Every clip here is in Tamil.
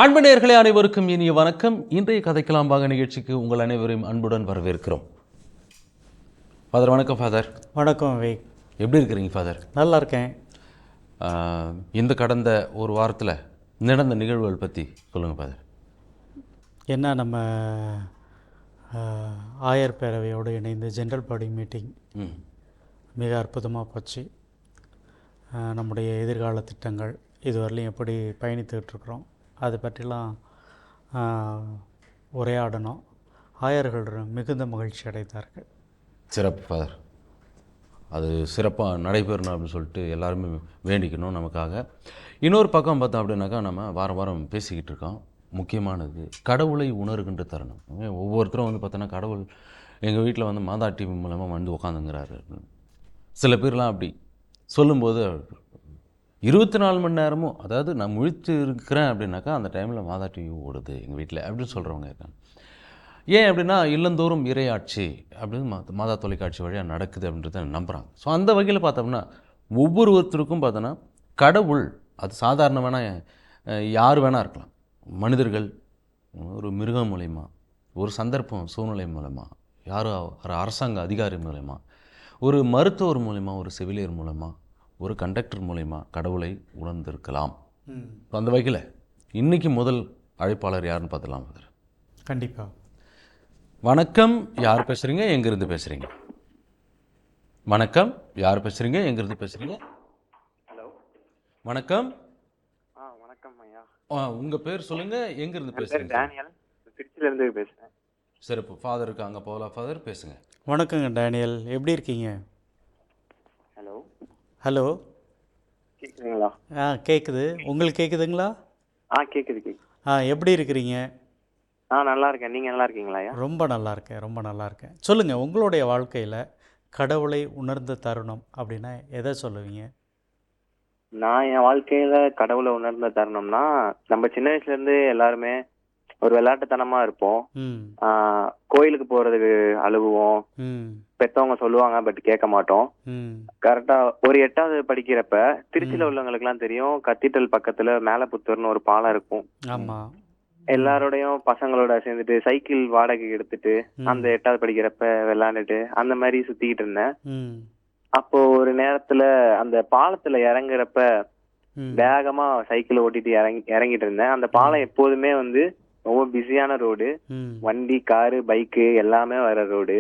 அன்பு நேயர்களே அனைவருக்கும் இனிய வணக்கம். இன்றைய கதைக்கலாம் வாங்க நிகழ்ச்சிக்கு உங்கள் அனைவரையும் அன்புடன் வரவேற்கிறோம். ஃபாதர் வணக்கம். ஃபாதர் வணக்கம் விவேக். எப்படி இருக்கிறீங்க ஃபாதர்? நல்லா இருக்கேன். இந்த கடந்த ஒரு வாரத்தில் நடந்த நிகழ்வுகள் பற்றி சொல்லுங்கள் ஃபாதர். என்ன நம்ம ஆயர் பேரவையோடு இணைந்து ஜென்ரல் பாடி மீட்டிங் மிக அற்புதமாக போச்சு. நம்முடைய எதிர்கால திட்டங்கள் இதுவரையிலும் எப்படி பயணித்துக்கிட்டுருக்குறோம் அது பற்றிலாம் உரையாடணும். ஆயர்கள் மிகுந்த மகிழ்ச்சி அடைந்தார்கள். சிறப்பு ஃபாதர். அது சிறப்பாக நடைபெறணும் அப்படின்னு சொல்லிட்டு எல்லாருமே வேண்டிக்கணும் நமக்காக. இன்னொரு பக்கம் பார்த்தோம் அப்படின்னாக்கா, நம்ம வாரம் வாரம் பேசிக்கிட்டு இருக்கோம். முக்கியமானது கடவுளை உணர்கின்ற தருணம். ஒவ்வொருத்தரும் வந்து பார்த்தோன்னா கடவுள் எங்கள் வீட்டில் வந்து மாதா டிவி மூலமாக வந்து உட்காந்துங்கிறாரு. சில பேர்லாம் அப்படி சொல்லும்போது 24 மணி நேரமும், அதாவது நான் முழித்து இருக்கிறேன் அப்படின்னாக்கா அந்த டைமில் மாதா டிவி ஓடுது எங்கள் வீட்டில் அப்படின்னு சொல்கிறவங்க இருக்காங்க. ஏன் அப்படின்னா இல்லந்தோறும் இறையாட்சி அப்படின்னு மாதா தொலைக்காட்சி வழியாக நடக்குது அப்படின்றத நம்புகிறாங்க. ஸோ அந்த வகையில் பார்த்தோம்னா ஒவ்வொருத்தருக்கும் பார்த்தோன்னா கடவுள் அது சாதாரண வேணால் யார் வேணால் இருக்கலாம். மனிதர்கள், ஒரு மிருகம் மூலயமா, ஒரு சந்தர்ப்பம் சூழ்நிலை மூலமாக, யாரோ ஒரு அரசாங்க அதிகாரி மூலயமா, ஒரு மருத்துவர் மூலயமா, ஒரு செவிலியர் மூலமாக, ஒரு கண்டக்டர் மூலயமா கடவுளை உணர்ந்திருக்கலாம். அந்த வகையில் இன்றைக்கி முதல் அழைப்பாளர் யாருன்னு பார்த்துலாம். கண்டிப்பாக. வணக்கம், யார் பேசுகிறீங்க, எங்கேருந்து பேசுகிறீங்க? வணக்கம், யார் பேசுகிறீங்க, எங்கேருந்து பேசுகிறீங்க? ஹலோ, வணக்கம். வணக்கம் ஐயா. உங்கள் பேர் சொல்லுங்கள், எங்கேருந்து பேசுகிறீங்க? டேனியல், திருச்சியிலேருந்து பேசுகிறேன். சிறப்பு. ஃபாதர் இருக்காங்க போகலாம். ஃபாதர் பேசுங்க. வணக்கங்க டேனியல், எப்படி இருக்கீங்க? ஹலோ ஹலோ, கேட்குதுங்களா? கேட்குது. உங்களுக்கு கேட்குதுங்களா? கேட்குது. எப்படி இருக்கிறீங்க? நல்லா இருக்கேன். நீங்கள் நல்லா இருக்கீங்களா ஐயா? ரொம்ப நல்லா இருக்கேன், ரொம்ப நல்லா இருக்கேன். சொல்லுங்கள், உங்களுடைய வாழ்க்கையில் கடவுளை உணர்ந்த தருணம் அப்படின்னா எதை சொல்லுவீங்க? நான் என் வாழ்க்கையில் கடவுளை உணர்ந்த தருணம்னா, நம்ம சின்ன வயசுலேருந்து எல்லாருமே ஒரு விளையாட்டுத்தனமாக இருப்போம். கோயிலுக்கு போகிறதுக்கு அழுகுவோம். பெற்றவங்க சொல்லுவாங்க, பட் கேட்க மாட்டோம். கரெக்டாக ஒரு 8வது படிக்கிறப்ப திருச்சியில் உள்ளவங்களுக்குலாம் தெரியும், கத்தீட்ரல் பக்கத்தில் மேலப்புத்தூர்னு ஒரு பாலம் இருக்கும். ஆமாம். எல்லாரோடையும் பசங்களோட சேர்ந்துட்டு சைக்கிள் வாடகை எடுத்துட்டு அந்த 8வது படிக்கிறப்ப விளையாண்டுட்டு அந்த மாதிரி சுத்திக்கிட்டு இருந்தேன். அப்போ ஒரு நேரத்துல அந்த பாலத்துல இறங்குறப்ப வேகமா சைக்கிள் ஓட்டிட்டு இறங்கிட்டு இருந்தேன். அந்த பாலம் எப்போதுமே வந்து ரொம்ப பிஸியான ரோடு, வண்டி, காரு, பைக்கு எல்லாமே வர ரோடு.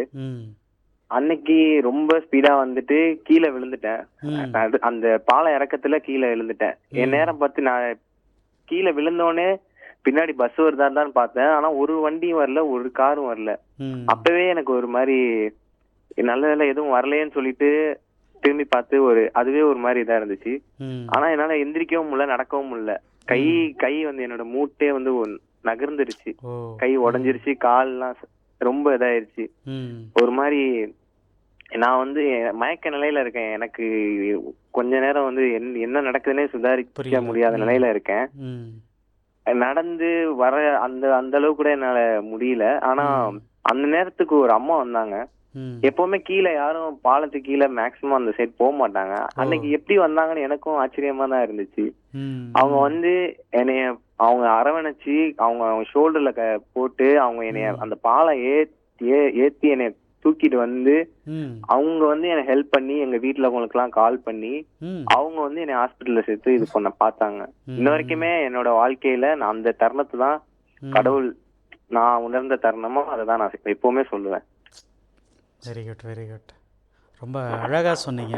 அன்னைக்கு ரொம்ப ஸ்பீடா வந்துட்டு கீழே விழுந்துட்டேன். அந்த பாலம் இறக்கத்துல கீழே விழுந்துட்டேன். என் நேரம் பார்த்து நான் கீழே விழுந்தோடனே பின்னாடி பஸ் வருதான்னு பார்த்தேன். ஆனா ஒரு வண்டியும் வரல, ஒரு காரும் வரல. அப்பவே எனக்கு ஒரு மாதிரி நல்ல வேலை எதுவும் வரலையேன்னு சொல்லிட்டு திரும்பி பார்த்து அதுவே ஒரு மாதிரி இதா இருந்துச்சு. ஆனா என்னால எந்திரிக்கவும் முடியல, நடக்கவும் முடியல. கை வந்து என்னோட மூட்டே வந்து நகர்ந்துருச்சு, கை உடஞ்சிருச்சு, கால்லாம் ரொம்ப இதாயிருச்சு. ஒரு மாதிரி நான் வந்து மயக்க நிலையில இருக்கேன். எனக்கு கொஞ்ச நேரம் வந்து என்ன நடக்குதுன்னே சுதாரிக்க முடியாத நிலையில இருக்கேன். நடந்து வர அந்த அளவு கூட என்னால முடியல. ஆனா அந்த நேரத்துக்கு ஒரு அம்மா வந்தாங்க. எப்பவுமே கீழே யாரும் பாலத்துக்கு கீழே மேக்சிமம் அந்த சைட் போக மாட்டாங்க. அன்னைக்கு எப்படி வந்தாங்கன்னு எனக்கும் ஆச்சரியமா தான் இருந்துச்சு. அவங்க வந்து என்னைய அவங்க அரவணைச்சு அவங்க ஷோல்டர்ல போட்டு அவங்க என்னைய அந்த பாலம் ஏத்தி என்னைய தூக்கிட்டு வந்து அவங்க வந்து என்னை ஹெல்ப் பண்ணி எங்க வீட்டுல அவங்களுக்கு எல்லாம் கால் பண்ணி அவங்க வந்து என்னை ஹாஸ்பிட்டல்ல சேர்த்து இது பண்ண பார்த்தாங்க. இன்ன வரைக்குமே என்னோட வாழ்க்கையில நான் அந்த தருணத்தை தான் கடவுள் நான் உணர்ந்த தருணமோ அதை தான் நான் எப்பவுமே சொல்லுவேன். Very good, very good. ரொம்ப அழகாக சொன்னீங்க.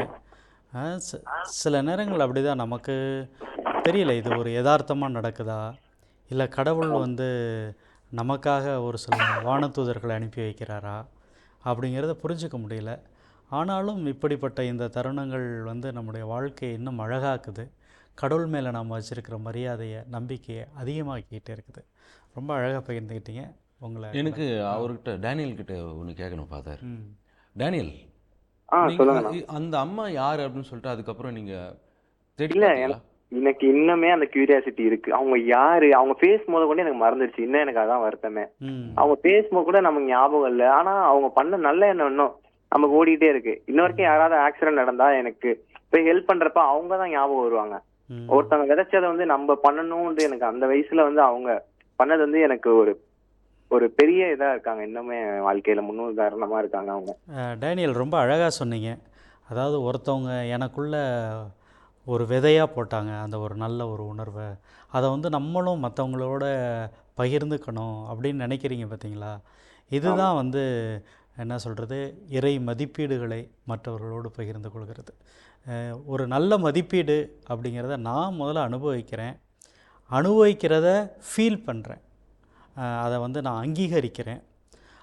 சில நேரங்கள் அப்படி தான் நமக்கு தெரியல, இது ஒரு யதார்த்தமாக நடக்குதா இல்லை கடவுள் வந்து நமக்காக ஒரு சில வானதூதர்களை அனுப்பி வைக்கிறாரா அப்படிங்கிறத புரிஞ்சிக்க முடியல. ஆனாலும் இப்படிப்பட்ட இந்த தருணங்கள் வந்து நம்முடைய வாழ்க்கையை இன்னும் அழகாக்குது. கடவுள் மேலே நாம் வச்சுருக்கிற மரியாதையை, நம்பிக்கையை அதிகமாக்கிக்கிட்டே இருக்குது. ரொம்ப அழகாக பகிர்ந்துக்கிட்டீங்க. உங்களை எனக்கு அவர்கிட்ட டேனியல் கிட்ட ஒன்று கேட்கணும் ஃபாதர். டேனியல், அந்த அம்மா யார் அப்படின்னு சொல்லிட்டு அதுக்கப்புறம் நீங்க தெரியல? எனக்கு இன்னுமே அந்த கியூரியாசிட்டி இருக்கு. அவங்க யாரு, அவங்க பேஸ் போது கூட எனக்கு மறந்துடுச்சு. இன்னும் எனக்கு அதான் வருத்தமே. அவங்க பேஸ் போது கூட நமக்கு ஞாபகம் இல்லை. ஆனா அவங்க பண்ண நல்ல எண்ணம் இன்னும் நமக்கு ஓடிட்டே இருக்கு. இன்ன வரைக்கும் யாராவது ஆக்சிடென்ட் நடந்தா எனக்கு போய் ஹெல்ப் பண்றப்ப அவங்க தான் ஞாபகம் வருவாங்க. ஒருத்தவங்க விதைச்சதை வந்து நம்ம பண்ணணும்னு எனக்கு அந்த வயசுல வந்து அவங்க பண்ணது வந்து எனக்கு ஒரு ஒரு பெரிய இதா இருக்காங்க. இன்னுமே வாழ்க்கையில முன்னுதாரணமா இருக்காங்க அவங்க. டேனியல் ரொம்ப அழகாக சொன்னீங்க. அதாவது ஒருத்தவங்க எனக்குள்ள ஒரு விதையாக போட்டாங்க அந்த ஒரு நல்ல ஒரு உணர்வை, அதை வந்து நம்மளும் மற்றவங்களோட பகிர்ந்துக்கணும் அப்படின்னு நினைக்கிறீங்க பார்த்தீங்களா? இதுதான் வந்து என்ன சொல்கிறது, இறை மதிப்பீடுகளை மற்றவர்களோடு பகிர்ந்து கொள்கிறது. ஒரு நல்ல மதிப்பீடு அப்படிங்கிறத நான் முதல்ல அனுபவிக்கிறத ஃபீல் பண்ணுறேன், அதை வந்து நான் அங்கீகரிக்கிறேன்.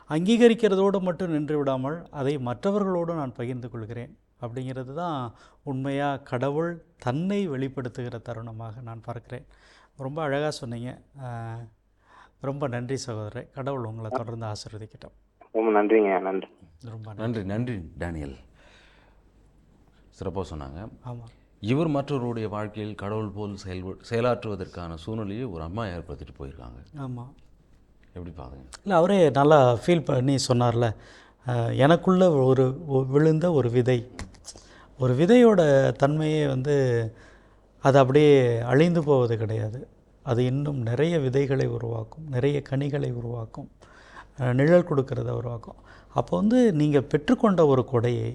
அங்கீகரிக்கிறதோடு மட்டும் நின்று விடாமல் அதை மற்றவர்களோடு நான் பகிர்ந்து கொள்கிறேன். அப்படிங்கிறது தான் உண்மையாக கடவுள் தன்னை வெளிப்படுத்துகிற தருணமாக நான் பார்க்குறேன். ரொம்ப அழகாக சொன்னீங்க. ரொம்ப நன்றி சகோதரர். கடவுள் உங்களை தொடர்ந்து ஆசீர்வதிக்கட்டும். ரொம்ப நன்றிங்க. நன்றி. ரொம்ப நன்றி. நன்றி டேனியல், சிறப்பாக சொன்னாங்க. ஆமாம். இவர் மற்றவருடைய வாழ்க்கையில் கடவுள் போல் செயலாற்றுவதற்கான சூழ்நிலையை ஒரு அம்மா ஏற்படுத்திட்டு போயிருக்காங்க. ஆமாம். எப்படி பாருங்க? இல்லை, அவரே நல்லா ஃபீல் பண்ணி சொன்னார்ல, எனக்குள்ள ஒரு விழுந்த ஒரு விதை, ஒரு விதையோட தன்மையே வந்து அது அப்படியே அழிந்து போவது கிடையாது. அது இன்னும் நிறைய விதைகளை உருவாக்கும், நிறைய கனிகளை உருவாக்கும், நிழல் கொடுக்கறத உருவாக்கும். அப்போ வந்து நீங்கள் பெற்றுக்கொண்ட ஒரு கொடையை,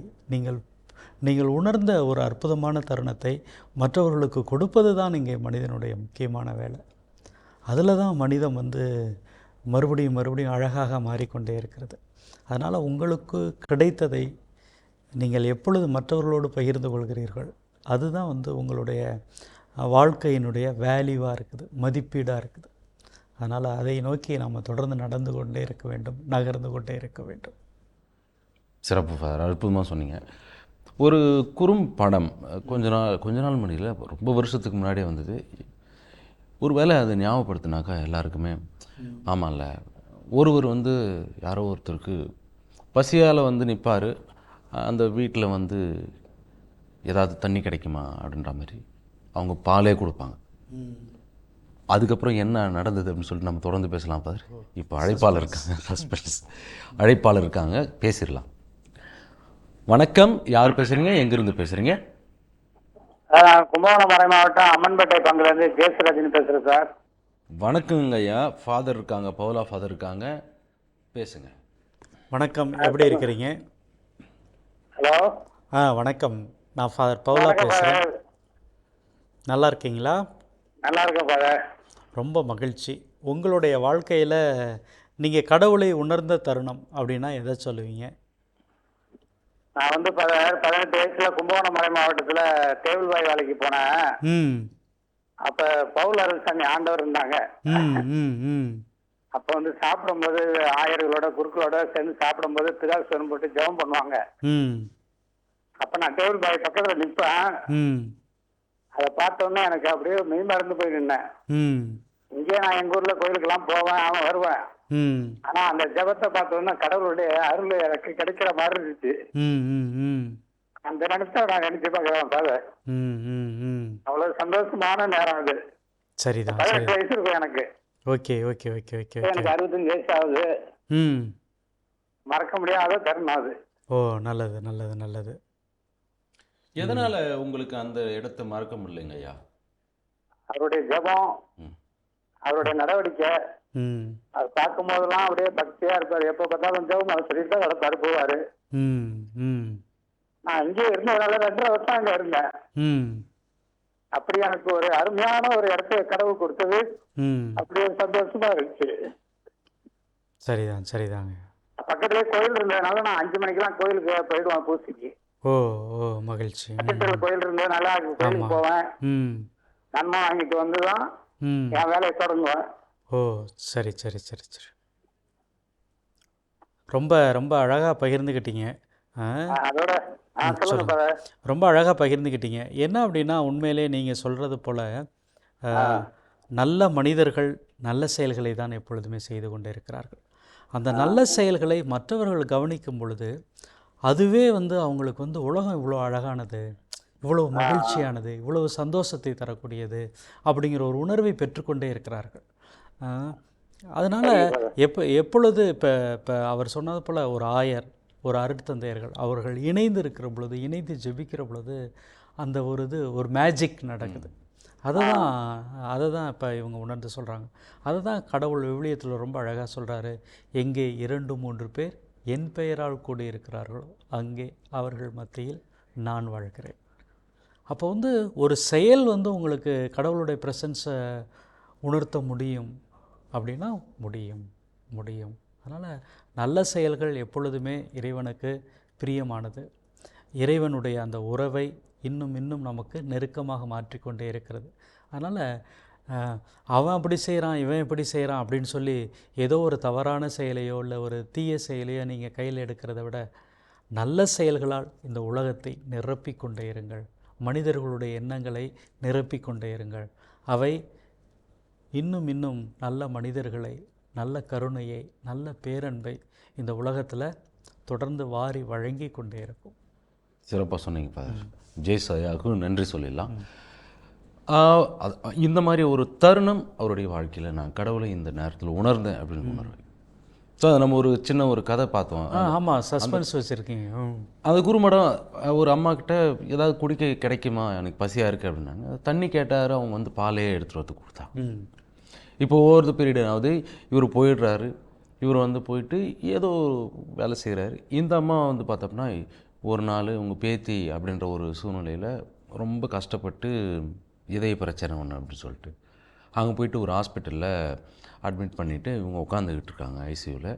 நீங்கள் உணர்ந்த ஒரு அற்புதமான தருணத்தை மற்றவர்களுக்கு கொடுப்பது தான் இங்கே மனிதனுடைய முக்கியமான வேலை. அதில் தான் மனிதம் வந்து மறுபடியும் அழகாக மாறிக்கொண்டே இருக்கிறது. அதனால் உங்களுக்கு கிடைத்ததை நீங்கள் எப்பொழுது மற்றவர்களோடு பகிர்ந்து கொள்கிறீர்கள், அதுதான் வந்து உங்களுடைய வாழ்க்கையினுடைய வேல்யூவாக இருக்குது, மதிப்பீடாக இருக்குது. அதனால் அதை நோக்கி நாம் தொடர்ந்து நடந்து கொண்டே இருக்க வேண்டும், நகர்ந்து கொண்டே இருக்க வேண்டும். சிறப்பு ஃபாதர், அற்புதமாக சொன்னீங்க. ஒரு குறும்படம் கொஞ்ச நாள் முன்னாடியில், ரொம்ப வருஷத்துக்கு முன்னாடியே வந்தது. ஒரு வேளை அதை ஞாபகப்படுத்தினாக்கா எல்லாருக்குமே ஆமாம்ல, ஒருவர் வந்து யாரோ ஒருத்தருக்கு பசியால் வந்து நிற்பார். அந்த வீட்டில் வந்து ஏதாவது தண்ணி கிடைக்குமா அப்படின்ற மாதிரி அவங்க பாலே கொடுப்பாங்க. அதுக்கப்புறம் என்ன நடந்தது அப்படின்னு சொல்லிட்டு நம்ம தொடர்ந்து பேசலாம் பாரு. இப்போ அழைப்பாளர் இருக்காங்க, சஸ்பென்ஸ் அழைப்பாளர் இருக்காங்க, பேசிடலாம். வணக்கம், யார் பேசுகிறீங்க, எங்கேருந்து பேசுகிறீங்க? கும்பகோணம் மறை மாவட்டம் அம்மன்பேட்டை பங்குலேருந்து ஜேசுராஜன் பேசுகிறேன் சார். வணக்கங்க ஐயா. ஃபாதர் இருக்காங்க, பவுலா ஃபாதர் இருக்காங்க, பேசுங்க. வணக்கம், எப்படி இருக்கிறீங்க? ஹலோ. வணக்கம், நான் ஃபாதர் பவுலா பேசுகிறேன். நல்லா இருக்கீங்களா? நல்லா இருக்கேன் ஃபாதர். ரொம்ப மகிழ்ச்சி. உங்களுடைய வாழ்க்கையில் நீங்கள் கடவுளை உணர்ந்த தருணம் அப்படின்னா எதை சொல்லுவீங்க? நான் வந்து 18 வயசுல கும்பகோணம் மறை மாவட்டத்தில் டேபிள்பாய் வேலைக்கு போனேன். அப்போ பவுல் அருள்சாமி ஆண்டவர் இருந்தாங்க. அப்போ வந்து சாப்பிடும்போது ஆயர்களோட குருக்களோட சேர்ந்து சாப்பிடும்போது பிதாசுவரம் போட்டு ஜெபம் பண்ணுவாங்க. அப்போ நான் டேபிள்பாய் பக்கத்தில் நிற்பேன். அதை பார்த்தோன்னே எனக்கு அப்படியே மெய் மறந்து போய் நின்னேன். இங்கே நான் எங்கள் ஊரில் கோயிலுக்கெல்லாம் போவேன், அவன் வருவேன். ஆனால் அந்த ஜபத்தை பார்த்தோன்னா கடவுளுடைய அருள் எனக்கு கிடைக்கிற மாதிரி இருந்துச்சு. அந்த நினைச்சா நான் நினைச்சு பார்க்கலாம் ஃபாதர். அவ்வளவு சந்தோஷமான நேரம் அது. சரிதான். 18 வயசு இருக்கும் எனக்கு. Okay okay okay okay. எனக்கு 65 வயசு ஆகுது. மறக்க முடியாத தருணம் அது. ஓ, நல்லது நல்லது நல்லது. எதனால் உங்களுக்கு அந்த இடத்தை மறக்க முடியலைங்க ஐயா? அவருடைய ஜபம், அவருடைய நடவடிக்கை, அது பார்க்கும் போதெல்லாம் அப்படியே பக்தியா இருப்பாரு. எப்போ பார்த்தாலும் ஜபம் அதை சொல்லிட்டு தான் நடப்பாரு, போவாரு. நான் இங்கே இருந்ததுனால 2 வருஷம் அங்கே இருந்தேன். அப்படி எனக்கு ஒரு அருமையான ஒரு இடத்த கடவுள் கொடுத்தது. அப்படி ஒரு சந்தோஷமா இருந்துச்சு. சரிதான் சரிதாங்க. பக்கத்துலேயே கோயில் இருந்ததுனால நான் 5 மணிக்கெல்லாம் கோயிலுக்கு போயிடுவேன் பூசிக்கு. ஓ ஓ, மகிழ்ச்சி. பக்கத்தில் கோயில் இருந்ததுனால கோயிலுக்கு போவேன். நன்மை வாங்கிட்டு வந்து தான் என் வேலையை தொடங்குவேன். ஓ, சரி சரி சரி சரி. ரொம்ப ரொம்ப அழகாக பகிர்ந்துக்கிட்டீங்க. அதோட ரொம்ப அழகாக பகிர்ந்துக்கிட்டீங்க. என்ன அப்படின்னா, உண்மையிலே நீங்கள் சொல்கிறது போல் நல்ல மனிதர்கள் நல்ல செயல்களை தான் எப்பொழுதுமே செய்து கொண்டே இருக்கிறார்கள். அந்த நல்ல செயல்களை மற்றவர்கள் கவனிக்கும் பொழுது அதுவே வந்து அவங்களுக்கு வந்து உலகம் இவ்வளோ அழகானது, இவ்வளவு மகிழ்ச்சியானது, இவ்வளவு சந்தோஷத்தை தரக்கூடியது அப்படிங்கிற ஒரு உணர்வை பெற்றுக்கொண்டே இருக்கிறார்கள். அதனால் எப்பொழுது இப்போ அவர் சொன்னது போல் ஒரு ஆயர், ஒரு அருட்தந்தையர்கள் அவர்கள் இணைந்து இருக்கிற பொழுது, இணைந்து ஜெபிக்கிற பொழுது அந்த ஒரு மேஜிக் நடக்குது. அதுதான் அதுதான் இப்போ இவங்க உணர்ந்து சொல்கிறாங்க. அதுதான் கடவுள் விவிலியத்தில் ரொம்ப அழகாக சொல்கிறாரு, எங்கே 2-3 பேர் என் பெயரால் கூடியிருக்கிறார்களோ அங்கே அவர்கள் மத்தியில் நான் வாழ்கிறேன். அப்போ வந்து ஒரு செயல் வந்து உங்களுக்கு கடவுளுடைய ப்ரெசன்ஸை உணர்த்த முடியும் அப்படின்னா முடியும். அதனால் நல்ல செயல்கள் எப்பொழுதுமே இறைவனுக்கு பிரியமானது. இறைவனுடைய அந்த உறவை இன்னும் இன்னும் நமக்கு நெருக்கமாக மாற்றிக்கொண்டே இருக்கிறது. அதனால் அவன் அப்படி செய்கிறான், இவன் இப்படி செய்கிறான் அப்படின்னு சொல்லி ஏதோ ஒரு தவறான செயலையோ இல்லை ஒரு தீய செயலையோ நீங்கள் கையில் எடுக்கிறத விட நல்ல செயல்களால் இந்த உலகத்தை நிரப்பிக்கொண்டே இருங்கள். மனிதர்களுடைய எண்ணங்களை நிரப்பிக்கொண்டே இருங்கள். அவை இன்னும் இன்னும் நல்ல மனிதர்களை, நல்ல கருணையை, நல்ல பேரன்பை இந்த உலகத்தில் தொடர்ந்து வாரி வழங்கி கொண்டே இருக்கும். சிறப்பாக சொன்னீங்க ஃபாதர். ஜெய் சாயாவுக்கு நன்றி சொல்லிடலாம். இந்த மாதிரி ஒரு தருணம் அவருடைய வாழ்க்கையில் நான் கடவுளை இந்த நேரத்தில் உணர்ந்தேன் அப்படின்னு உணர்வேன். ஸோ அதை நம்ம ஒரு சின்ன ஒரு கதை பார்த்தோம். ஆமாம், சஸ்பென்ஸ் வச்சுருக்கீங்க. அந்த குருமடம் ஒரு அம்மா கிட்ட ஏதாவது குடிக்க கிடைக்குமா, எனக்கு பசியாக இருக்குது அப்படின்னாங்க. தண்ணி கேட்டார், அவங்க வந்து பாலே எடுத்துகிட்டு வந்து கொடுத்தாங்க. இப்போ ஒவ்வொரு பீரியட் ஆகுது, இவர் போயிடுறாரு. இவர் வந்து போயிட்டு ஏதோ வேலை செய்கிறாரு. இந்த அம்மா வந்து பார்த்தோம்னா ஒரு நாள் உங்கள் பேத்தி அப்படின்ற ஒரு சூழ்நிலையில் ரொம்ப கஷ்டப்பட்டு இதய பிரச்சனை ஒன்று அப்படின்னு சொல்லிட்டு அங்கே போயிட்டு ஒரு ஹாஸ்பிட்டலில் அட்மிட் பண்ணிவிட்டு இவங்க உட்காந்துக்கிட்டு இருக்காங்க ஐசியூவில்.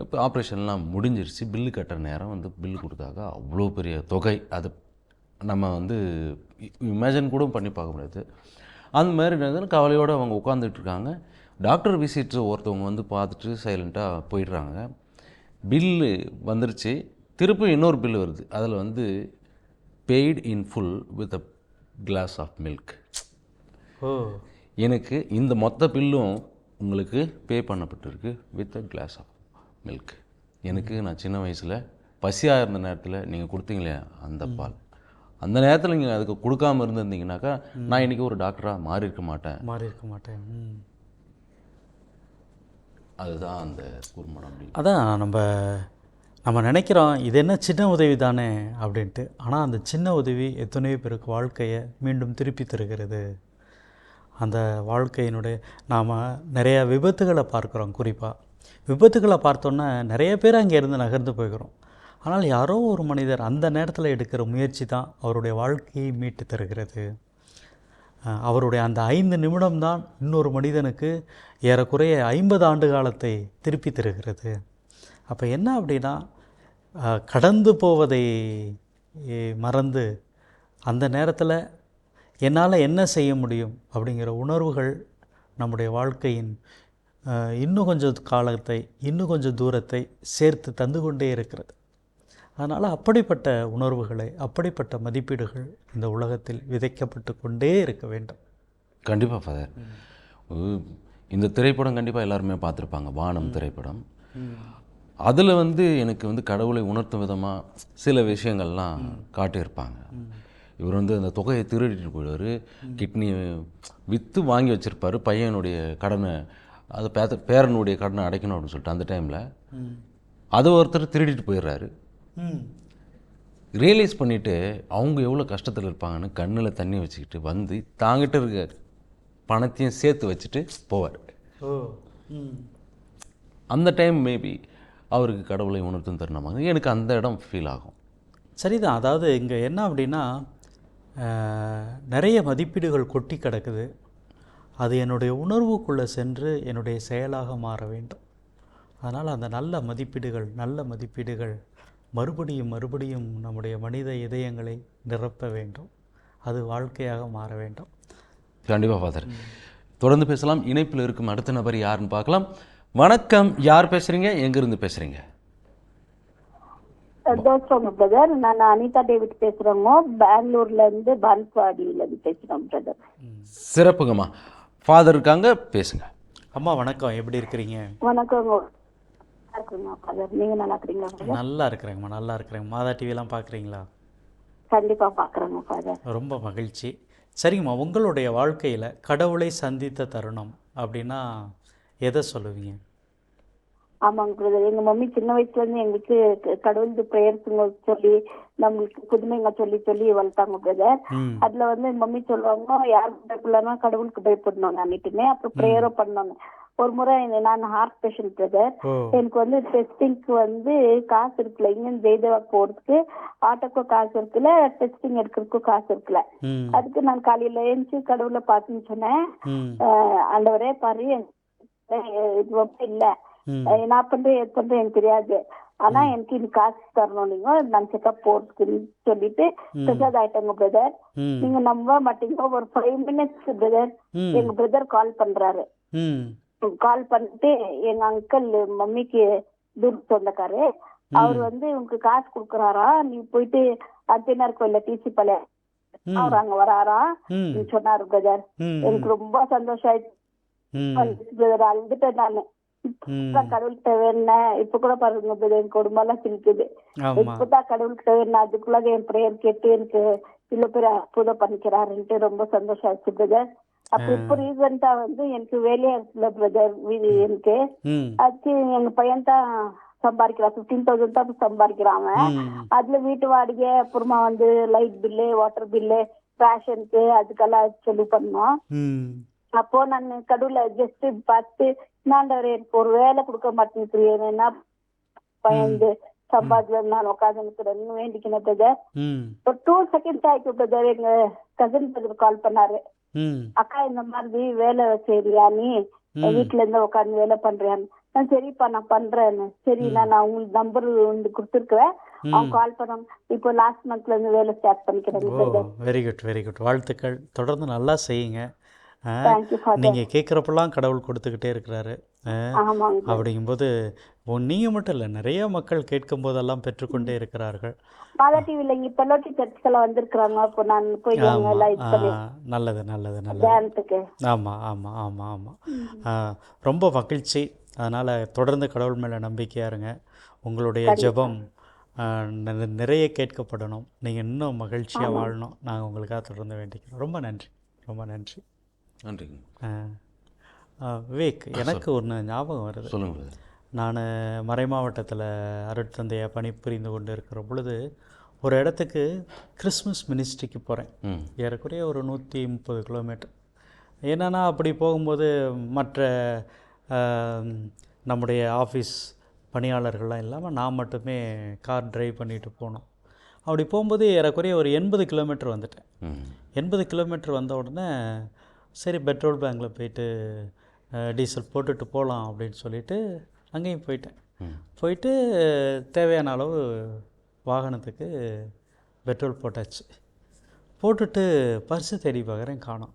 இப்போ ஆப்ரேஷன்லாம் முடிஞ்சிருச்சு. பில்லு கட்டுற நேரம் வந்து பில்லு கொடுத்தாக்க அவ்வளோ பெரிய தொகை. அது நம்ம வந்து இமேஜின் கூட பண்ணி பார்க்க முடியாது. அந்த மாதிரி என்னதுன்னு கவலையோடு அவங்க உட்காந்துட்டு இருக்காங்க. டாக்டர் விசிட் ஒருத்தவங்க வந்து பார்த்துட்டு சைலண்ட்டாக போயிடுறாங்க. பில்லு வந்துருச்சு. திருப்பி இன்னொரு பில்லு வருது. அதில் வந்து paid in full with a glass of milk. எனக்கு இந்த மொத்த பில்லும் உங்களுக்கு பே பண்ணப்பட்டிருக்கு with a glass of milk. எனக்கு நான் சின்ன வயசில் பசியாக இருந்த நேரத்தில் நீங்கள் கொடுத்தீங்களே அந்த பால், அந்த நேரத்தில் நீங்கள் அதுக்கு கொடுக்காமல் இருந்திருந்தீங்கன்னாக்கா நான் இன்றைக்கி ஒரு டாக்டராக மாறியிருக்க மாட்டேன். அதுதான் அந்த குருமடம். அதான் நம்ம நினைக்கிறோம் இது என்ன சின்ன உதவி தானே அப்படின்ட்டு. ஆனால் அந்த சின்ன உதவி எத்தனையோ பேருக்கு வாழ்க்கையை மீண்டும் திருப்பி தருகிறது. அந்த வாழ்க்கையினுடைய நாம் நிறையா விபத்துகளை பார்க்குறோம். குறிப்பாக விபத்துகளை பார்த்தோன்னா நிறைய பேர் அங்கேருந்து நகர்ந்து போய்க்கிறோம். ஆனால் யாரோ ஒரு மனிதர் அந்த நேரத்தில் எடுக்கிற முயற்சி தான் அவருடைய வாழ்க்கையை மீட்டு தருகிறது. அவருடைய அந்த 5 நிமிடம்தான் இன்னொரு மனிதனுக்கு ஏறக்குறைய 50 ஆண்டு காலத்தை திருப்பி தருகிறது. அப்போ என்ன அப்படின்னா, கடந்து போவதை மறந்து அந்த நேரத்தில் என்னால் என்ன செய்ய முடியும் அப்படிங்கிற உணர்வுகள் நம்முடைய வாழ்க்கையின் இன்னும் கொஞ்சம் காலத்தை, இன்னும் கொஞ்சம் தூரத்தை சேர்த்து தந்து கொண்டே இருக்கிறது. அதனால் அப்படிப்பட்ட உணர்வுகளை, அப்படிப்பட்ட மதிப்பீடுகள் இந்த உலகத்தில் விதைக்கப்பட்டு கொண்டே இருக்க வேண்டும். கண்டிப்பாக ஃபாதர். இந்த திரைப்படம் கண்டிப்பாக எல்லாருமே பார்த்துருப்பாங்க, வானம் திரைப்படம். அதில் வந்து எனக்கு வந்து கடவுளை உணர்த்தும் விதமாக சில விஷயங்கள்லாம் காட்டியிருப்பாங்க. இவர் வந்து அந்த தொகையை திருடிட்டு போயிடுவார். கிட்னியை விற்று வாங்கி வச்சுருப்பார். பையனுடைய கடனை, அது பேரனுடைய கடனை அடைக்கணும் அப்படின்னு சொல்லிட்டு அந்த டைமில் அது ஒருத்தர் திருடிட்டு போயிடுறாரு. ரியலைஸ் பண்ணிவிட்டு அவங்க எவ்வளோ கஷ்டத்தில் இருப்பாங்கன்னு கண்ணில் தண்ணி வச்சுக்கிட்டு வந்து தாங்கிட்ட இருக்க பணத்தையும் சேர்த்து வச்சுட்டு போவார். அந்த டைம் மேபி அவருக்கு கடவுளை உணர்த்தும் தருணமாக எனக்கு அந்த இடம் ஃபீல் ஆகும். சரிதான். அதாவது இங்கே என்ன அப்படின்னா, நிறைய மதிப்பீடுகள் கொட்டி கிடக்குது. அது என்னுடைய உணர்வுக்குள்ளே சென்று என்னுடைய செயலாக மாற வேண்டும். அதனால் அந்த நல்ல மதிப்பீடுகள் மறுபடியும் நம்முடைய மனித இதயங்களை நிரப்ப வேண்டும். அது வாழ்க்கையாக மாற வேண்டும். கண்டிப்பாக ஃபாதர். தொடர்ந்து பேசலாம். இணைப்பில் இருக்கும் அடுத்த நபர் யாருன்னு பார்க்கலாம். வணக்கம், யார் பேசுகிறீங்க, எங்கேருந்து பேசுகிறீங்க? பிரதர், நான் அனிதா டேவிட் பேசுகிறேங்க. பெங்களூர்லேருந்து பால்வாடியிலேருந்து பேசுகிறோம் பிரதர். சிறப்புங்கம்மா. ஃபாதர் இருக்காங்க, பேசுங்க. அம்மா வணக்கம், எப்படி இருக்கிறீங்க? வணக்கங்க. நீங்கள் நல்லா இருக்கிறீங்களா? நல்லா இருக்கிறேங்கம்மா, நல்லா இருக்கிறேங்க. மாதா டிவிலாம் பார்க்குறீங்களா? கண்டிப்பாக பார்க்குறேங்க ஃபாதர். ரொம்ப மகிழ்ச்சி. சரிங்கம்மா, உங்களுடைய வாழ்க்கையில் கடவுளை சந்தித்த தருணம் அப்படின்னா எதை சொல்லுவீங்க? ஆமாங்க பிரதர். எங்க மம்மி சின்ன வயசுல இருந்து எங்களுக்கு கடவுளுக்கு பிரேயர்ஸுங்க சொல்லி நம்மளுக்கு புதுமைங்க சொல்லி சொல்லி வளர்த்தாங்க பிரதர். ம் அதுல வந்து எங்க மம்மி சொல்லுவாங்க யாருக்கு பயப்படலாம்னா கடவுளுக்கு பயப்படணும் அன்னிட்டுமே. அப்புறம் ப்ரேயரும் பண்ணாங்க. ஒரு முறை நான் ஹார்ட் பேஷண்ட் பிரதர். ஓ எனக்கு வந்து டெஸ்டிங்க்கு வந்து காசு இருக்குல்ல, இங்க ஜெயதேவா போறதுக்கு ஆட்டோக்கும் காசு இருக்குல்ல, டெஸ்டிங் எடுக்கிறதுக்கும் காசு இருக்குல்ல. ம் அதுக்கு நான் காலையில எழுந்துச்சு கடவுளை பார்த்துன்னு சொன்னேன், ம் ஆண்டவரே பாரு இது வந்து இல்ல, ம் நான் பண்றேன் எது பண்றேன் எனக்கு தெரியாது, ஆனா எனக்கு இது காசு தரணும் நீங்க நான் செக்அப் போறதுக்குன்னு சொல்லிட்டு பிரசாத் ஆயிட்டாங்க பிரதர். ம் நீங்க நம்ப மாட்டீங்க, ஒரு 5 minutes பிரதர் ம் எங்க பிரதர் கால் பண்றாரு. ம் கால் பண்ணிட்டு எங்க அங்கிள் மம்மிக்கு தூர சொந்தக்காரு, அவர் வந்து உனக்கு காசு கொடுக்குறாரா, நீ போயிட்டு அர்ஜுனார் கோயில்ல டிசி பழைய அவர் அங்க வராரா ம் சொன்னாரு பிரதர். ம் எனக்கு ரொம்ப சந்தோஷம் ம் ஆயிடுச்சு பிரதர். அழுதுட்டேன் நானு. இப்பதான் கடவுள்கிட்ட வேணேன். இப்ப கூட பாருங்க பிரதர் எனக்கு குடும்பம்லாம் சிரிக்குது. ஆமாம் இப்பதான் கடவுள்கிட்ட வேணும், அதுக்குள்ள என் பிரேயர் கேட்டு எனக்கு இவ்வளவு பேர் அற்புதம் பண்ணிக்கிறாருன்ட்டு ரொம்ப சந்தோஷம் ஆச்சு பிரதர். அப்ப இப்ப ரீசெண்டா வந்து எனக்கு வேலையா இருக்குல்ல பிரதர் எனக்கு, ம் அதுக்கு எங்க பையன் தான் சம்பாதிக்கிறான், 15,000 தான் சம்பாதிக்கிறான் அவன். ம் அதுல வீட்டு வாடகை, அப்புறமா வந்து லைட் பில்லு, வாட்டர் பில்லு, ரேஷனுக்கு அதுக்கெல்லாம் சொல்லி பண்ணோம். ம் அப்போ நான் கடவுளை ஜஸ்ட் பார்த்து நாண்டவர் எனக்கு ஒரு வேலை கொடுக்க மாட்டேங்கிறேன், என்ன பயந்து சம்பாதில நான் உட்காந்துன்னு வேண்டிக்கணும் பிரதர். ம் ஒரு 2 seconds ஆயிடுச்சு பிரதர். எங்க கசின் பிரதர் கால் பண்ணாரு, ம் அக்கா இந்த மாதிரி வேலை செய்யறியா நீ, வீட்டுல இருந்து உட்காந்து வேலை பண்றியான்னு. நான் சரிப்பா நான் பண்றேன்னு. சரி நான் உங்களுக்கு நம்பர் வந்து கொடுத்துருக்குறேன், அவங்க கால் பண்ணாங்க. இப்போ லாஸ்ட் மந்த்ல இருந்து வேலை ஸ்டார்ட் பண்ணிக்கிறேன் ஓ brother. Very good very good. வாழ்த்துக்கள், தொடர்ந்து நல்லா செய்யுங்க. Thank you father. நீங்கள் கேட்குறப்பெல்லாம் கடவுள் கொடுத்துக்கிட்டே இருக்கிறாரு. ஆமாங்க அப்படிங்கும்போது நீங்கள் மட்டும் இல்லை, நிறைய மக்கள் கேட்கும் போதெல்லாம் பெற்றுக்கொண்டே இருக்கிறார்கள். மாதா டிவில இங்க பெல்லோட்டி சர்ச்சுக்கெல்லாம் வந்திருக்கிறாங்க. அப்போ நான் போய் அவங்க ஆமாம், எல்லாம் இது பண்ணி நல்லது நல்லது நல்லது. தியானத்துக்கு. ஆமாம் ஆமாம் ஆமாம் ஆமாம். ரொம்ப மகிழ்ச்சி. அதனால் தொடர்ந்து கடவுள் மேலே நம்பிக்கையாக இருங்க. உங்களுடைய ஜெபம் நிறைய கேட்கப்படணும், நீங்கள் இன்னும் மகிழ்ச்சியாக வாழணும். நாங்கள் உங்களுக்காக தொடர்ந்து வேண்டிக்கிறோம். ரொம்ப நன்றி, ரொம்ப நன்றி. நன்றிங்க. விவேக், எனக்கு ஒன்று ஞாபகம் வருது. சொல்லுங்கள். நான் மறைமாவட்டத்தில் அருட்தந்தையாக பணிபுரிந்து கொண்டு இருக்கிற பொழுது ஒரு இடத்துக்கு கிறிஸ்மஸ் மினிஸ்ட்ரிக்கு போகிறேன். ஏறக்குறைய ஒரு 130 கிலோமீட்டர். என்னென்னா அப்படி போகும்போது மற்ற நம்முடைய ஆஃபீஸ் பணியாளர்கள்லாம் இல்லாமல் நான் மட்டுமே கார் டிரைவ் பண்ணிட்டு போனோம். அப்படி போகும்போது ஏறக்குறைய ஒரு 80 கிலோமீட்டர் வந்துட்டேன். 80 கிலோமீட்டர் வந்த உடனே சரி பெட்ரோல் பேங்கில் போயிட்டு டீசல் போட்டுட்டு போகலாம் அப்படின்னு சொல்லிட்டு அங்கேயும் போயிட்டு தேவையான அளவு வாகனத்துக்கு பெட்ரோல் போட்டாச்சு. போட்டுட்டு பர்ஸு தேடி பார்க்குறேன், காணோம்.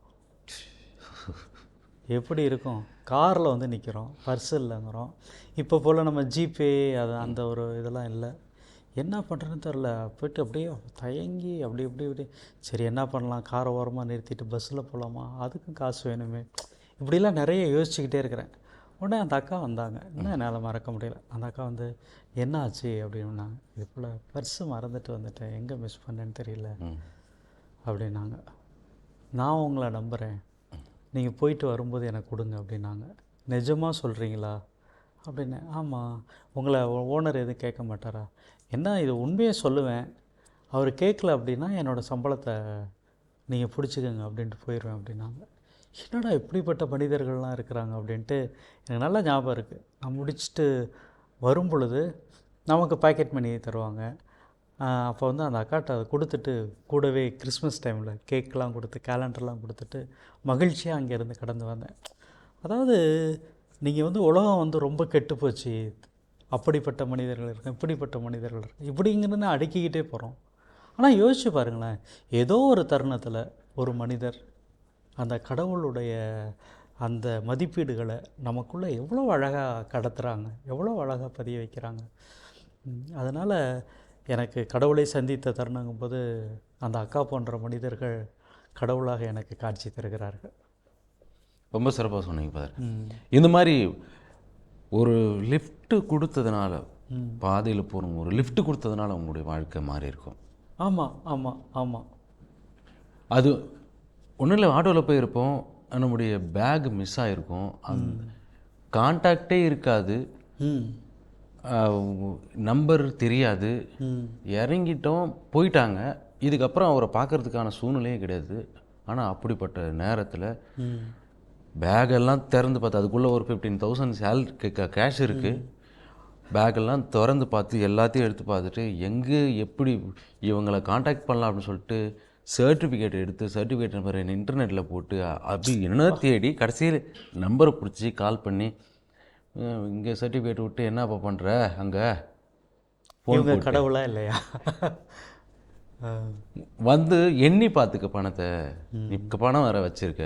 எப்படி இருக்கும், காரில் வந்து நிற்கிறோம், பர்ஸு இல்லைங்கிறோம். இப்போ போல் நம்ம ஜிபே அந்த ஒரு இதெல்லாம் இல்லை. என்ன பண்ணுறதுன்னு தெரில. போய்ட்டு அப்படியே தயங்கி அப்படி சரி என்ன பண்ணலாம், காரை ஓரமாக நிறுத்திட்டு பஸ்ஸில் போகலாமா, அதுக்கும் காசு வேணுமே, இப்படிலாம் நிறைய யோசிச்சுக்கிட்டே இருக்கிறேன். உடனே அந்த அக்கா வந்தாங்க, இன்னும் என்னால் மறக்க முடியல. அந்த அக்கா வந்து என்ன ஆச்சு அப்படின்னாங்க. இது போல் பர்ஸு மறந்துட்டு வந்துட்டேன், எங்கே மிஸ் பண்ணேன்னு தெரியல அப்படின்னாங்க. நான் உங்களை நம்புகிறேன், நீங்கள் போயிட்டு வரும்போது எனக்கு கொடுங்க அப்படின்னாங்க. நிஜமாக சொல்கிறீங்களா அப்படின்னு. ஆமாம். உங்களை ஓனர் எதுவும் கேட்க மாட்டாரா? என்ன இது உண்மையை சொல்லுவேன், அவர் கேட்கல அப்படின்னா என்னோடய சம்பளத்தை நீங்கள் பிடிச்சிக்கோங்க அப்படின்ட்டு போயிடுவேன் அப்படின்னாங்க. என்னடா இப்படிப்பட்ட மனிதர்கள்லாம் இருக்கிறாங்க அப்படின்ட்டு எனக்கு நல்லா ஞாபகம் இருக்குது. நான் முடிச்சுட்டு வரும் பொழுது நமக்கு பாக்கெட் மணி தருவாங்க. அப்போ வந்து அந்த அக்காட்ட அதை கொடுத்துட்டு கூடவே கிறிஸ்மஸ் டைமில் கேக்கெலாம் கொடுத்து கேலண்டர்லாம் கொடுத்துட்டு மகிழ்ச்சியாக அங்கேருந்து கடந்து வந்தேன். அதாவது நீங்கள் வந்து உலகம் வந்து ரொம்ப கெட்டுப்போச்சு, அப்படிப்பட்ட மனிதர்கள் இருக்காங்க, இப்படிப்பட்ட மனிதர்கள் இருக்காங்க, இப்படிங்கிறதுன்னு அடுக்கிக்கிட்டே போகிறோம். ஆனால் யோசிச்சு பாருங்களேன், ஏதோ ஒரு தருணத்தில் ஒரு மனிதர் அந்த கடவுளுடைய அந்த மதிப்பீடுகளை நமக்குள்ளே எவ்வளோ அழகாக கடத்துகிறாங்க, எவ்வளோ அழகாக பதிய வைக்கிறாங்க. அதனால் எனக்கு கடவுளை சந்தித்த தருணங்கும்போது அந்த அக்கா போன்ற மனிதர்கள் கடவுளாக எனக்கு காட்சி தருகிறார்கள். ரொம்ப சிறப்பாக சொன்னீங்க ஃபாதர். இந்த மாதிரி ஒரு லிஃப்ட்டு கொடுத்ததுனால, பாதையில் போகிறவங்க ஒரு லிஃப்ட்டு கொடுத்ததுனால உங்களுடைய வாழ்க்கை மாறி இருக்கும். ஆமாம் ஆமாம் ஆமாம். அது ஒன்றும் இல்லை, ஆட்டோவில் போயிருப்போம், நம்முடைய பேக் மிஸ் ஆகிருக்கும், கான்டாக்டே இருக்காது, ம் நம்பர் தெரியாது, ம் இறங்கிட்டோம் போயிட்டாங்க. இதுக்கப்புறம் அவரை பார்க்கறதுக்கான சூழ்நிலையே கிடையாது. ஆனால் அப்படிப்பட்ட நேரத்தில் ம் பேக்கெல்லாம் திறந்து பார்த்து அதுக்குள்ளே ஒரு 15,000 கேஷ் இருக்குது. பேக்கெல்லாம் திறந்து பார்த்து எல்லாத்தையும் எடுத்து பார்த்துட்டு எங்கே எப்படி இவங்களை காண்டாக்ட் பண்ணலாம் அப்படின்னு சொல்லிட்டு சர்டிஃபிகேட் எடுத்து சர்டிஃபிகேட் நம்பர் இன்டர்நெட்டில் போட்டு அப்படி என்ன தேடி கடைசியில் நம்பரை பிடிச்சி கால் பண்ணி இங்கே சர்டிஃபிகேட் விட்டு என்னப்பா பண்ணுற அங்கே ஃபோன் இவங்க போட்டு கடவுளா இல்லையா? வந்து எண்ணி பார்த்துக்க பணத்தை, நீ பணம் வேற வச்சிருக்க,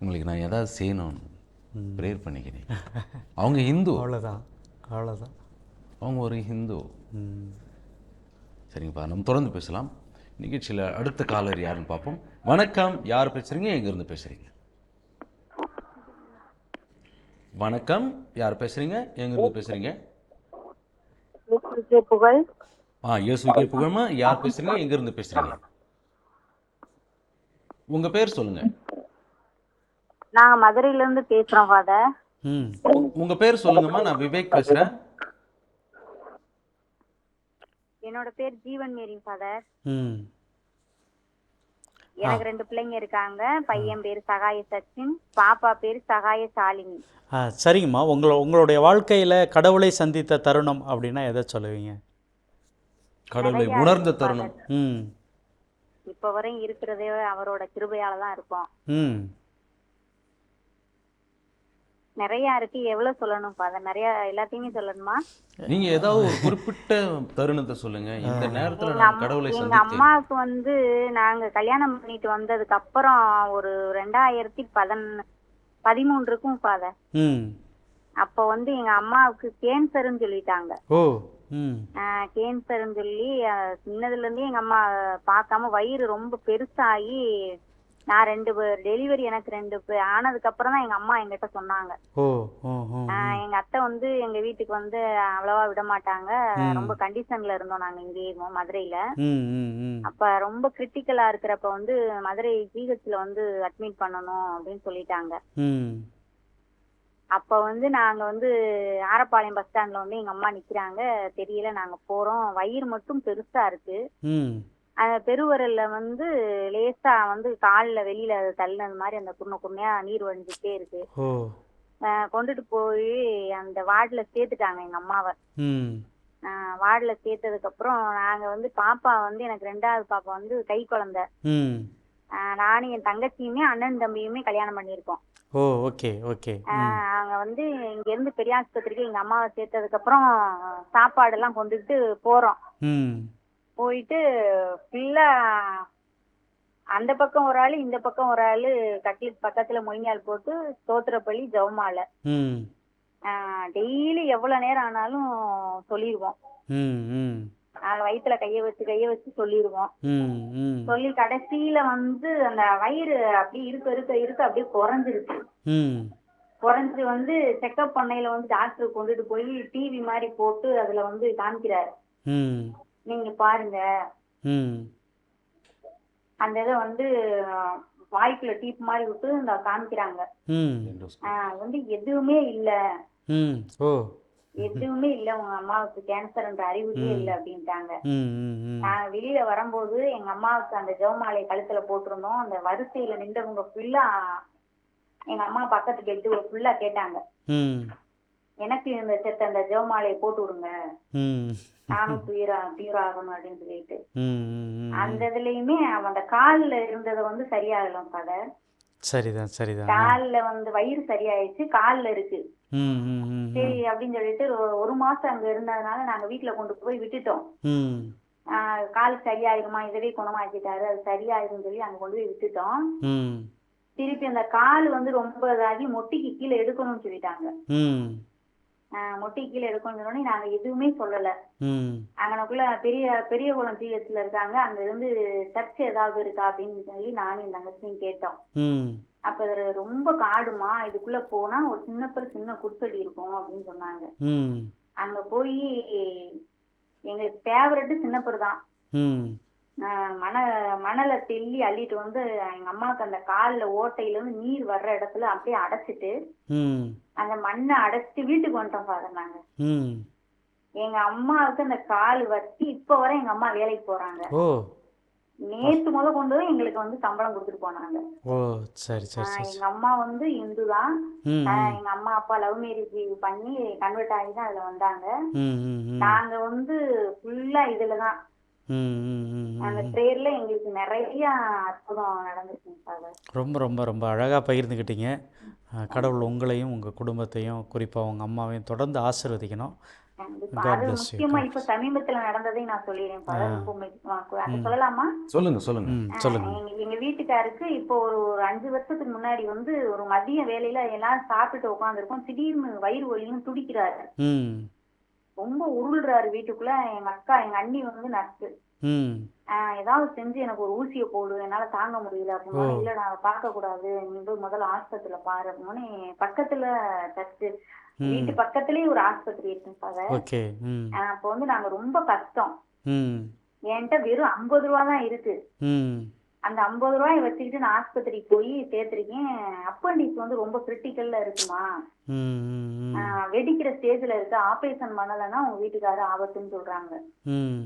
உங்களுக்கு நான் ஏதாவது செய்யணும் ப்ரேயர் பண்ணிக்கிறேன். அவங்க ஹிந்து, அவ்வளோதான் அவ்வளோதான். அவங்க ஒரு ஹிந்து. ம் சரிங்கப்பா, நம்ம தொடர்ந்து பேசலாம். நிகழ்ச்சியில் அடுத்த காலர் யாருன்னு பார்ப்போம். வணக்கம், யார் பேசுகிறீங்க, எங்கேருந்து பேசுகிறீங்க? வணக்கம், யார் பேசுகிறீங்க, எங்கேருந்து பேசுகிறீங்க? புகழ். இயேசுக்கே புகழ்மா. யார் பேசுகிறீங்க, எங்கேருந்து பேசுகிறீங்க? உங்கள் பேர் சொல்லுங்கள். நாங்க மதுரையில இருந்து பேசுறோம் ஃபாதர். ம் உங்கள் பேர் சொல்லுங்கம்மா. நான் விவேக் பேசுகிறேன். என்னோட பேர் ஜீவன் மேரி ஃபாதர். ம் எனக்கு 2 பிள்ளைங்க இருக்காங்க. பையன் பேர் சகாய சச்சின், பாப்பா பேர் சகாய சாலினி. சரிங்கம்மா. உங்களுடைய வாழ்க்கையில் கடவுளை சந்தித்த தருணம் அப்படின்னா எதை சொல்லுவீங்க? கடவுளை உணர்ந்த தருணம். ம் இப்ப வரையும் இருக்கிறதே அவரோட கிருபையால தான் இருக்கோம். ம் நிறைய இருக்கு, எவ்வளவு சொல்லணும் ஃபாதர்? நிறைய எல்லாத்தையுமே சொல்லணுமா? நீங்க ஏதாவது ஒரு குறிப்பிட்ட தருணத்தை சொல்லுங்க. இந்த நேரத்துல எங்க நான் கடவுளை எங்க சந்தித்தேன். அம்மாவுக்கு நாங்க கல்யாணம் பண்ணிட்டு வந்ததுக்கு அப்புறம் ஒரு 2013 ஃபாதர். ம் அப்போ எங்க அம்மாவுக்கு கேன்சர்னு சொல்லிட்டாங்க. ஓ ம் கேன்சர்னு சொல்லி சின்னதுல இருந்தே எங்க அம்மா பார்க்காம வயிறு ரொம்ப பெருசாகி நான் 2 டெலிவரி எனக்கு 2 ஆனதுக்கு அப்புறம் தான் எங்க அம்மா எங்கிட்ட சொன்னாங்க. ஓ ஓ ஓ எங்க அத்தை எங்க வீட்டுக்கு அவ்வளவா விட மாட்டாங்க. ரொம்ப கண்டிஷன்ல இருந்தோம் நாங்க இங்கேயே மதுரையில. ம் ம் ம் அப்ப ரொம்ப கிரிட்டிக்கலா இருக்கிறப்ப மதுரை ஜிஹெச்ல அட்மிட் பண்ணணும் அப்படின்னு சொல்லிட்டாங்க. ம் அப்ப நாங்க ஆரப்பாளையம் பஸ் ஸ்டாண்ட்ல எங்க அம்மா நிக்கிறாங்க. தெரியல, நாங்க போறோம். வயிறு மட்டும் பெருசா இருக்கு. ம் அந்த பெருவரல்ல லேசா கால்ல வெளியில தள்ளினது மாதிரி அந்த குன்னையா நீர் வடிஞ்சுட்டே இருக்கு. ஓ கொண்டுட்டு போய் அந்த வார்டுல சேர்த்துட்டாங்க எங்க அம்மாவை. ம் வார்டுல சேர்த்ததுக்கு அப்புறம் நாங்க பாப்பா எனக்கு 2வது பாப்பா கை குழந்தை. ம் நானும் என் தங்கச்சியுமே அண்ணன் தம்பியுமே கல்யாணம் பண்ணியிருக்கோம். ஓ ஓகே ஓகே நாங்க இங்க இருந்து பெரிய ஆஸ்பத்திரிக்கு எங்க அம்மாவை சேர்த்ததுக்கு அப்புறம் சாப்பாடு எல்லாம் கொண்டுட்டு போறோம். ம் போயிட்டு ஃபுல்லா அந்த பக்கம் ஒரு ஆளு, இந்த பக்கம் ஒரு ஆளு, கட்டில் பக்கத்துல மொய்ஞால் போட்டு ஸ்தோத்திரப்பள்ளி ஜெபமாலை. ம் டெய்லி எவ்வளவு நேரம் ஆனாலும் சொல்லிடுவோம். ம் ம் வயிற்றுல கைய வச்சு சொல்லிடுவோம். ம் ம் சொல்லி கடைசியில அந்த வயிறு அப்படி இருக்க அப்படியே குறைஞ்சிருச்சு. ம் குறைஞ்சு செக்அப் பண்ணையில டாக்டர் கொண்டுட்டு போய் டிவி மாதிரி போட்டு அதுல காமிக்கிறாரு. ம் நீங்க பாருங்க, ம் அந்த இதை வாய்க்குள்ள டீப் மாதிரி விட்டு காமிக்கிறாங்க. ம் எதுவுமே இல்ல, ம் ஓ எதுவுமே இல்ல, உங்க அம்மாவுக்கு கேன்சர்ன்ற அறிகுறியே இல்ல அப்படின்ட்டாங்க. ம் ம் ம் நான் வெளியில வரும்போது எங்க அம்மாவுக்கு அந்த ஜெபமாலையை கழுத்துல போட்டிருந்தோம். அந்த வரிசையில நின்றவங்க ஃபுல்லா எங்க அம்மா பக்கத்து பெட்டு ஃபுல்லா கேட்டாங்க, ம் எனக்கு இந்த அந்த ஜெபமாலையை போட்டு விடுங்க, ம் நானும் தீராகணும் அப்படின்னு சொல்லிட்டு. ம் ம் அந்த இதுலயுமே அந்த கால்ல இருந்ததை சரியாகலாம் ஃபாதர். சரிதான் சரிதான். கால்ல வயிறு சரியாயிடுச்சு, கால்ல இருக்கு. ம் ம் ம் சரி அப்படின்னு சொல்லிட்டு ஒரு மாசம் அங்க இருந்ததுனால நாங்க வீட்டுல கொண்டு போய் விட்டுட்டோம். ம் கால் சரியாயிருமா, இதவே குணமாக்கிட்டாரு, அது சரியாயிரும் சொல்லி அங்க கொண்டு போய் விட்டுட்டோம். ம் திருப்பி அந்த கால் ரொம்ப இதாகி மொட்டிக்கு கீழே எடுக்கணும்னு சொல்லிட்டாங்க. ம் மொட்டிக்கு கீழே எடுக்கணும்னு சொன்னோடனே நாங்க எதுவுமே சொல்லல. ம் அங்கனக்குள்ள பெரிய குளம் ஜிஹெச்ல இருக்காங்க, அங்க இருந்து சர்ச் ஏதாவது இருக்கா அப்படின்னு சொல்லி நானும் என் தங்கச்சியும் கேட்டோம். ம் அப்ப இது ரொம்ப காடுமா, இதுக்குள்ள போனா ஒரு சின்ன குடிசடி இருக்கும் அப்படின்னு சொன்னாங்க. ம் அங்க போய் எங்களுக்கு ஃபேவரட் சின்னப்பர் தான். ம் மணலை தெள்ளி அள்ளிட்டு வந்து எங்க அம்மாவுக்கு அந்த கால்ல ஓட்டையில இருந்து நீர் வர்ற இடத்துல அப்படியே அடைச்சிட்டு ம் அந்த மண்ணை அடைச்சிட்டு வீட்டுக்கு வந்துட்டோம் ஃபாதர் நாங்க. ம் எங்க அம்மாவுக்கு அந்த கால் வச்சு இப்ப வரை எங்க அம்மா வேலைக்கு போறாங்க. ஓ நேத்து கொண்டு வந்து எங்களுக்கு வந்து சம்பளம் கொடுத்துட்டு போனாங்க. ஓ சரி சரி சரி எங்க அம்மா வந்து இந்து தான். ம் எங்க அம்மா அப்பா லவ் மேரேஜ் பண்ணி கன்வெர்ட் ஆகி தான் அதுல வந்தாங்க. ம் ம் ம் நாங்க வந்து ஃபுல்லா இதுலதான் ம் ம் ம் அந்த ப்ரேயர்ல எங்களுக்கு நிறைய அற்புதம் நடந்துச்சுங்க ஃபாதர். ரொம்ப ரொம்ப ரொம்ப அழகாக பகிர்ந்துக்கிட்டீங்க. கடவுள் உங்களையும் உங்கள் குடும்பத்தையும் குறிப்பாக உங்கள் அம்மாவையும் தொடர்ந்து ஆசீர்வதிக்கணும். கண்டிப்பா. God அது bless you. முக்கியமா இப்ப சமீபத்துல நடந்ததையும் நான் சொல்லிடுறேன் ஃபாதர். அது சொல்லலாமா? சொல்லுங்க. ம் சொல்லுங்கள். எங்க வீட்டுக்காருக்கு இப்போ ஒரு 5 வருஷத்துக்கு முன்னாடி வந்து ஒரு மதிய வேலையில எல்லாரும் சாப்பிட்டு உட்காந்துருக்கோம். திடீர்னு வயிறு வலியும் துடிக்கிறாரு. ம் ரொம்ப உருள்றாரு வீட்டுக்குள்ள. எங்க அக்கா எங்க அண்ணி வந்து நர்ஸு. ம் ஏதாவது செஞ்சு எனக்கு ஒரு ஊசியை போடு, என்னால தாங்க முடியல அப்படின்னு. இல்ல நான் பார்க்க கூடாது, நீ போய் முதல்ல ஆஸ்பத்திரியில பாரு அப்படின்னு. பக்கத்துல சர்ச்சு வீட்டு பக்கத்துலயே ஒரு ஆஸ்பத்திரி இருக்குங்க ஃபாதர். ஓகே. ம் அப்போ வந்து நாங்க ரொம்ப கஷ்டம். ம் என்கிட்ட வெறும் 50 ரூபா தான் இருக்கு. ம் அந்த 50 ரூபாயை வச்சுக்கிட்டு நான் ஆஸ்பத்திரிக்கு போய் சேர்த்திருக்கேன். அப்பண்டிக்ஸ் வந்து ரொம்ப கிரிட்டிக்கல்ல இருக்குமா, ம் ம் வெடிக்கிற ஸ்டேஜ்ல இருக்கு, ஆபரேஷன் பண்ணலைன்னா உங்க வீட்டுக்காரர் ஆபத்துன்னு சொல்றாங்க. ம்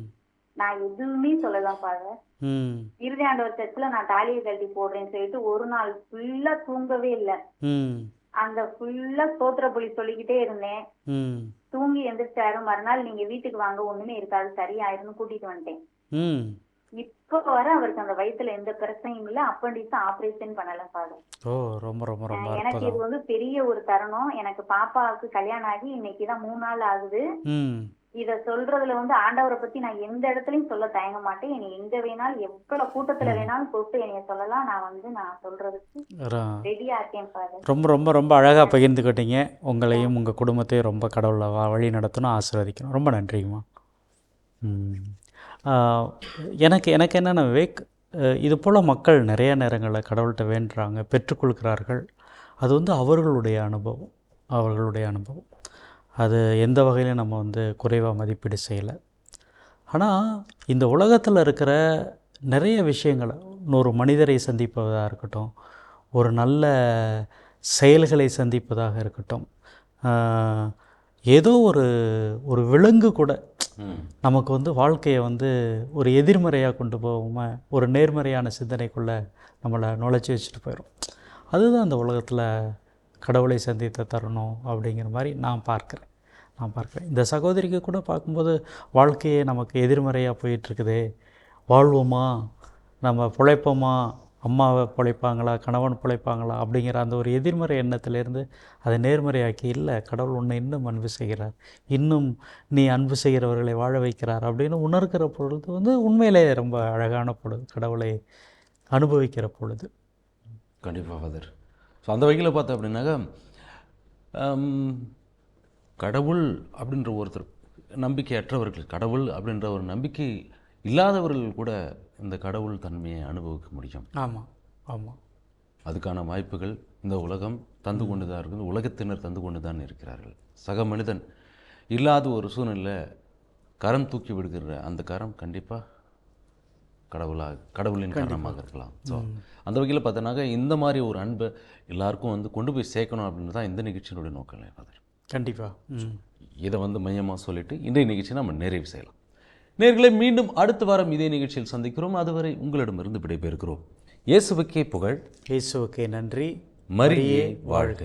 நான் எதுவுமே சொல்லலாம் பாரு. ம் இறுதி ஆண்டவர் சர்ச்சில் நான் தாலியை கழட்டி போடுறேன்னு சொல்லிட்டு ஒரு நாள் ஃபுல்லா தூங்கவே இல்லை. ம் அந்த ஃபுல்லா ஸ்தோத்திர பலி சொல்லிக்கிட்டே இருந்தேன். ம் தூங்கி எந்திரிச்சாரு. மறுநாள் நீங்க வீட்டுக்கு வாங்க, ஒண்ணுமே இருக்காது, சரியாயிருன்னு கூட்டிட்டு வந்துட்டேன். ம் இப்ப வர அவருக்கு அந்த வயித்துல எந்த பிரச்சனையும் இல்ல. அப்பண்டிஸ் ஆபரேஷன் பண்ணல ஃபாதர். ஓ ரொம்ப ரொம்ப ரொம்ப எனக்கு இது அற்புதம். வந்து பெரிய ஒரு தருணம். எனக்கு பாப்பாவுக்கு கல்யாணம் ஆகி இன்னைக்குதான் 3 நாள் ஆகுது. ம் இத சொல்றதுல வந்து ஆண்டவரை பத்தி நான் எந்த இடத்துலயும் சொல்ல தயங்க மாட்டேன். என்னை எங்க வேணாலும் எவ்வளவு கூட்டத்துல வேணாலும் கூப்பிட்டு என்னைய சொல்லலாம். நான் சொல்றதுக்கு ர- ரெடியா இருக்கேன் ஃபாதர். ரொம்ப ரொம்ப ரொம்ப அழகாக பகிர்ந்துக்கிட்டீங்க. உங்களையும் உங்கள் குடும்பத்தையும் ரொம்ப கடவுளை வழி நடத்தணும், ஆசீர்வதிக்கணும். ரொம்ப நன்றிங்கம்மா. ம் எனக்கு எனக்கு என்னென்ன இது போல் மக்கள் நிறைய நேரங்களில் கடவுள்கிட்ட வேண்டுறாங்க, பெற்றுக்கொள்கிறார்கள். அது வந்து அவர்களுடைய அனுபவம். அது எந்த வகையிலும் நம்ம வந்து குறைவாக மதிப்பீடு செய்யலை. ஆனால் இந்த உலகத்தில் இருக்கிற நிறைய விஷயங்களை, ஒரு மனிதரை சந்திப்பதாக இருக்கட்டும், ஒரு நல்ல செயல்களை சந்திப்பதாக இருக்கட்டும், ஏதோ ஒரு விலங்கு கூட நமக்கு வந்து வாழ்க்கையை வந்து ஒரு எதிர்மறையாக கொண்டு போகாமல் ஒரு நேர்மறையான சிந்தனைக்குள்ளே நம்மளை நுழைச்சி வச்சுட்டு போயிடும். அதுதான் அந்த உலகத்தில் கடவுளை சந்தித்த தருணம் அப்படிங்கிற மாதிரி நான் பார்க்குறேன். இந்த சகோதரிக்கு கூட பார்க்கும்போது வாழ்க்கையே நமக்கு எதிர்மறையாக போயிட்டுருக்குதே, வாழ்வோமா, நம்ம பிழைப்போமா, அம்மாவை பிழைப்பாங்களா, கணவன் பிழைப்பாங்களா அப்படிங்கிற அந்த ஒரு எதிர்மறை எண்ணத்திலேருந்து அதை நேர்மறையாக்கி, இல்லை கடவுள் உன்னை இன்னும் அன்பு செய்கிறார், இன்னும் நீ அன்பு செய்கிறவர்களை வாழ வைக்கிறார் அப்படின்னு உணர்கிற பொழுது வந்து உண்மையிலே ரொம்ப அழகான பொழுது, கடவுளை அனுபவிக்கிற பொழுது. கண்டிப்பாக ஃபாதர். ஸோ அந்த வகையில் பார்த்தோம் அப்படின்னாக்கா கடவுள் அப்படின்ற ஒருத்தர் நம்பிக்கையற்றவர்கள், கடவுள் அப்படின்ற ஒரு நம்பிக்கை இல்லாதவர்கள் கூட இந்த கடவுள் தன்மையை அனுபவிக்க முடியும். ஆமாம். அதுக்கான வாய்ப்புகள் இந்த உலகம் தந்து கொண்டு தான் இருக்குது, உலகத்தினர் தந்து கொண்டு தான் இருக்கிறார்கள். சக மனிதன் இல்லாத ஒரு சூழ்நிலை கரம் தூக்கி விடுகிற அந்த கரம் கண்டிப்பாக கடவுளின் காரணமாக இருக்கலாம். ஸோ அந்த வகையில் பார்த்தோன்னாக்கா இந்த மாதிரி ஒரு அன்பை எல்லாருக்கும் வந்து கொண்டு போய் சேர்க்கணும் அப்படின்னு தான் இந்த நிகழ்ச்சியினுடைய நோக்கம் இல்லை ஃபாதர். கண்டிப்பாக இதை வந்து மையமாக சொல்லிவிட்டு இன்றைய நிகழ்ச்சியை நம்ம நிறைவு செய்யலாம். நேர்களை மீண்டும் அடுத்த வாரம் இதே நிகழ்ச்சியில் சந்திக்கிறோம். அதுவரை உங்களிடமிருந்து விடைபெறுகிறோம். இயேசுவுக்கே புகழ், இயேசுவுக்கே நன்றி, மரியே வாழ்க.